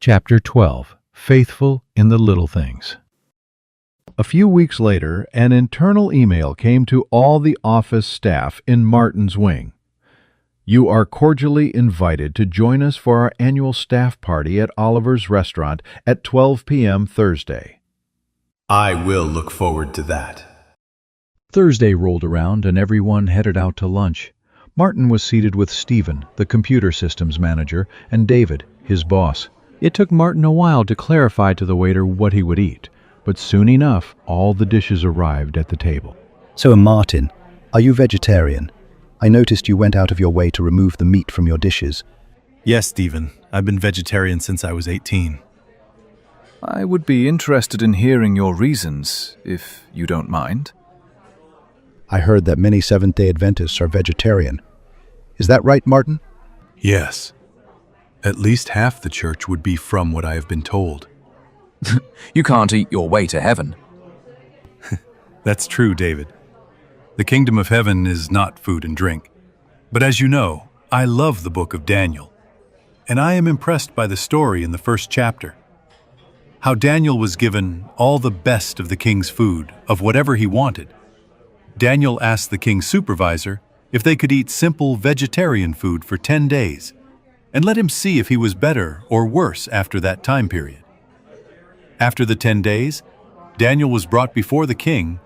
Chapter 12. Faithful in the Little Things. A few weeks later, an internal email came to all the office staff in Martin's wing. You are cordially invited to join us for our annual staff party at Oliver's Restaurant at 12 p.m. Thursday. I will look forward to that. Thursday rolled around and everyone headed out to lunch. Martin was seated with Stephen, the computer systems manager, and David, his boss. It took Martin a while to clarify to the waiter what he would eat, but soon enough, all the dishes arrived at the table. So, Martin, are you vegetarian? I noticed you went out of your way to remove the meat from your dishes. Yes, Stephen. I've been vegetarian since I was 18. I would be interested in hearing your reasons, if you don't mind. I heard that many Seventh-day Adventists are vegetarian. Is that right, Martin? Yes. At least half the church would be from what I have been told. You can't eat your way to heaven. That's true, David. The kingdom of heaven is not food and drink. But as you know, I love the book of Daniel. And I am impressed by the story in the first chapter. How Daniel was given all the best of the king's food, of whatever he wanted. Daniel asked the king's supervisor if they could eat simple vegetarian food for 10 days, and let him see if he was better or worse after that time period. After the 10 days, Daniel was brought before the king,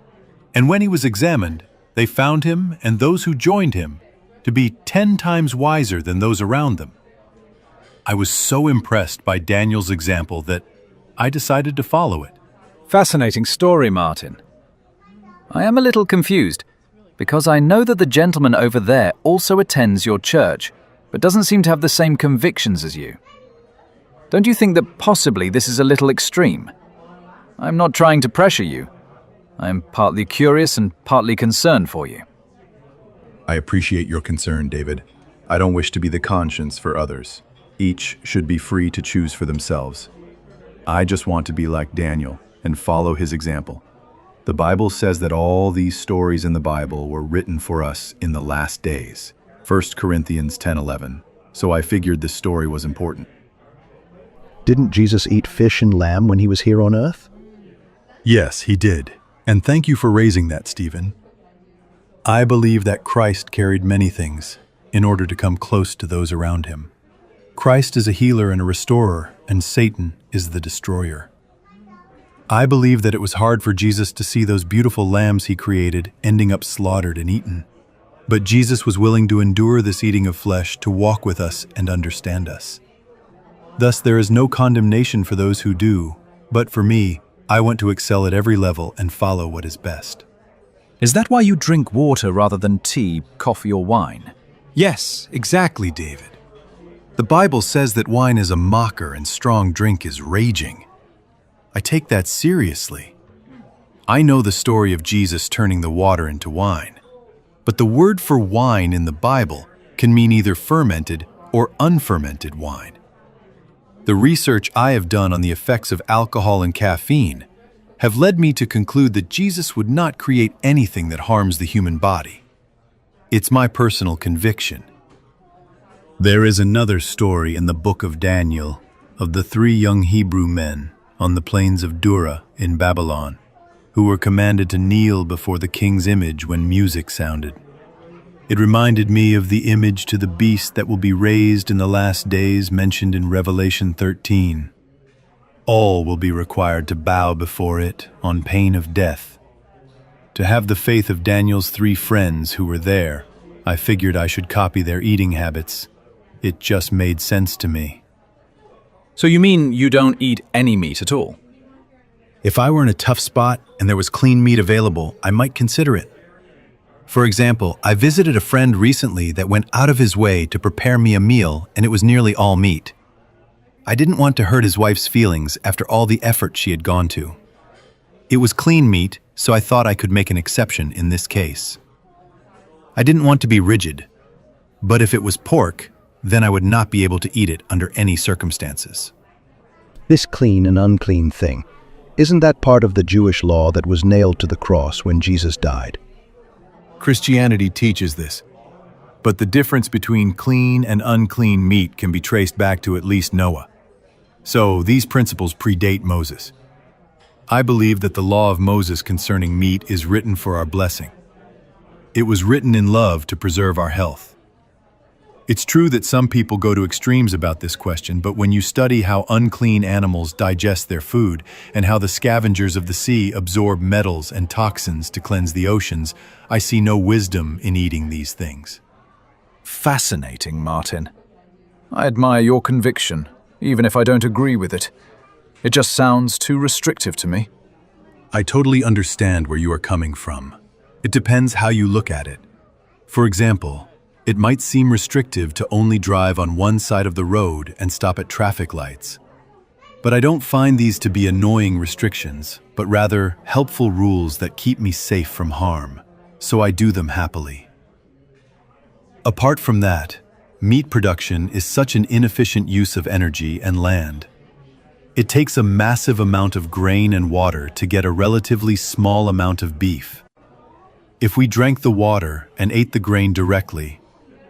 and when he was examined, they found him and those who joined him to be 10 times wiser than those around them. I was so impressed by Daniel's example that I decided to follow it. Fascinating story, Martin. I am a little confused, because I know that the gentleman over there also attends your church, but doesn't seem to have the same convictions as you. Don't you think that possibly this is a little extreme? I'm not trying to pressure you. I'm partly curious and partly concerned for you. I appreciate your concern, David. I don't wish to be the conscience for others. Each should be free to choose for themselves. I just want to be like Daniel and follow his example. The Bible says that all these stories in the Bible were written for us in the last days. 1 Corinthians 10:11. So I figured this story was important. Didn't Jesus eat fish and lamb when he was here on earth? Yes, he did. And thank you for raising that, Stephen. I believe that Christ carried many things in order to come close to those around him. Christ is a healer and a restorer, and Satan is the destroyer. I believe that it was hard for Jesus to see those beautiful lambs he created ending up slaughtered and eaten. But Jesus was willing to endure this eating of flesh to walk with us and understand us. Thus there is no condemnation for those who do, but for me, I want to excel at every level and follow what is best. Is that why you drink water rather than tea, coffee, or wine? Yes, exactly, David. The Bible says that wine is a mocker and strong drink is raging. I take that seriously. I know the story of Jesus turning the water into wine. But the word for wine in the Bible can mean either fermented or unfermented wine. The research I have done on the effects of alcohol and caffeine have led me to conclude that Jesus would not create anything that harms the human body. It's my personal conviction. There is another story in the book of Daniel of the 3 young Hebrew men on the plains of Dura in Babylon, who were commanded to kneel before the king's image when music sounded. It reminded me of the image to the beast that will be raised in the last days mentioned in Revelation 13. All will be required to bow before it on pain of death. To have the faith of Daniel's 3 friends who were there, I figured I should copy their eating habits. It just made sense to me. So you mean you don't eat any meat at all? If I were in a tough spot and there was clean meat available, I might consider it. For example, I visited a friend recently that went out of his way to prepare me a meal, and it was nearly all meat. I didn't want to hurt his wife's feelings after all the effort she had gone to. It was clean meat, so I thought I could make an exception in this case. I didn't want to be rigid, but if it was pork, then I would not be able to eat it under any circumstances. This clean and unclean thing, isn't that part of the Jewish law that was nailed to the cross when Jesus died? Christianity teaches this, but the difference between clean and unclean meat can be traced back to at least Noah. So these principles predate Moses. I believe that the law of Moses concerning meat is written for our blessing. It was written in love to preserve our health. It's true that some people go to extremes about this question, but when you study how unclean animals digest their food and how the scavengers of the sea absorb metals and toxins to cleanse the oceans, I see no wisdom in eating these things. Fascinating, Martin. I admire your conviction, even if I don't agree with it. It just sounds too restrictive to me. I totally understand where you are coming from. It depends how you look at it. For example, it might seem restrictive to only drive on one side of the road and stop at traffic lights. But I don't find these to be annoying restrictions, but rather helpful rules that keep me safe from harm, so I do them happily. Apart from that, meat production is such an inefficient use of energy and land. It takes a massive amount of grain and water to get a relatively small amount of beef. If we drank the water and ate the grain directly,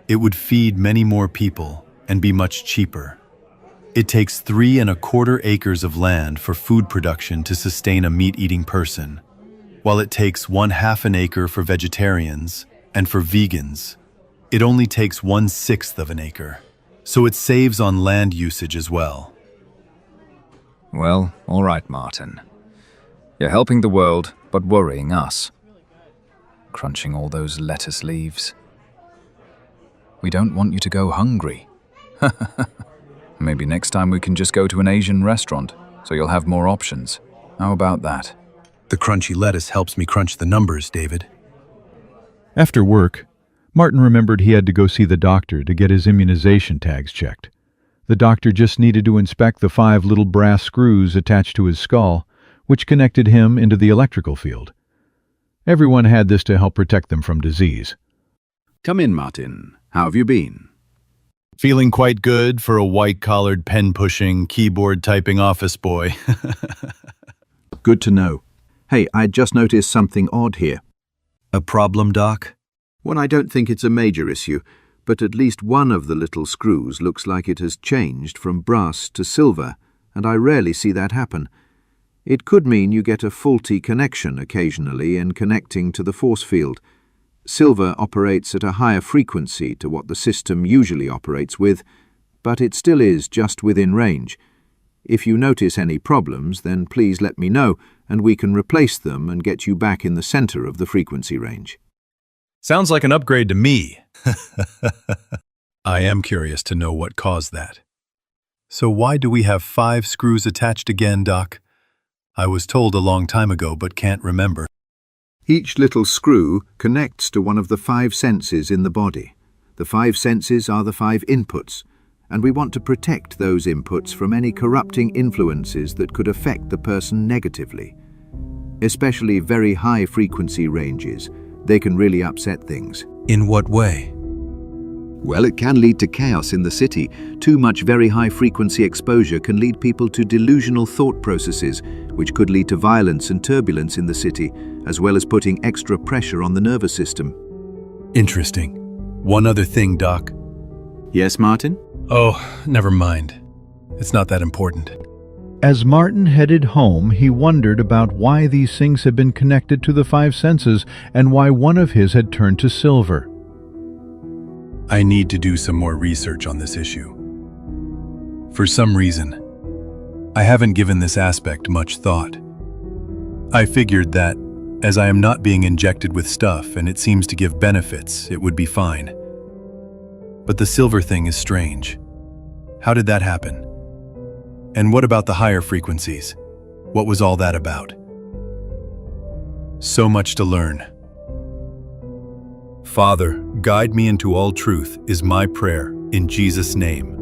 it would feed many more people and be much cheaper. It takes 3¼ acres of land for food production to sustain a meat-eating person, while it takes 1/2 an acre for vegetarians, and for vegans, it only takes 1/6 of an acre, so it saves on land usage as well. Well, all right, Martin. You're helping the world, but worrying us. Crunching all those lettuce leaves. We don't want you to go hungry. Maybe next time we can just go to an Asian restaurant, so you'll have more options. How about that? The crunchy lettuce helps me crunch the numbers, David. After work, Martin remembered he had to go see the doctor to get his immunization tags checked. The doctor just needed to inspect the 5 little brass screws attached to his skull, which connected him into the electrical field. Everyone had this to help protect them from disease. Come in, Martin. How have you been? Feeling quite good for a white-collared, pen-pushing, keyboard-typing office boy. Good to know. Hey, I just noticed something odd here. A problem, Doc? Well, I don't think it's a major issue, but at least one of the little screws looks like it has changed from brass to silver, and I rarely see that happen. It could mean you get a faulty connection occasionally in connecting to the force field. Silver operates at a higher frequency to what the system usually operates with, but it still is just within range. If you notice any problems, then please let me know, and we can replace them and get you back in the center of the frequency range. Sounds like an upgrade to me. I am curious to know what caused that. So why do we have 5 screws attached again, Doc? I was told a long time ago, but can't remember. Each little screw connects to one of the 5 senses in the body. The 5 senses are the 5 inputs, and we want to protect those inputs from any corrupting influences that could affect the person negatively. Especially very high frequency ranges. They can really upset things. In what way? Well, it can lead to chaos in the city. Too much very high-frequency exposure can lead people to delusional thought processes, which could lead to violence and turbulence in the city, as well as putting extra pressure on the nervous system. Interesting. One other thing, Doc. Yes, Martin? Oh, never mind. It's not that important. As Martin headed home, he wondered about why these things had been connected to the 5 senses and why one of his had turned to silver. I need to do some more research on this issue. For some reason, I haven't given this aspect much thought. I figured that, as I am not being injected with stuff and it seems to give benefits, it would be fine. But the silver thing is strange. How did that happen? And what about the higher frequencies? What was all that about? So much to learn. Father, guide me into all truth is my prayer, in Jesus' name.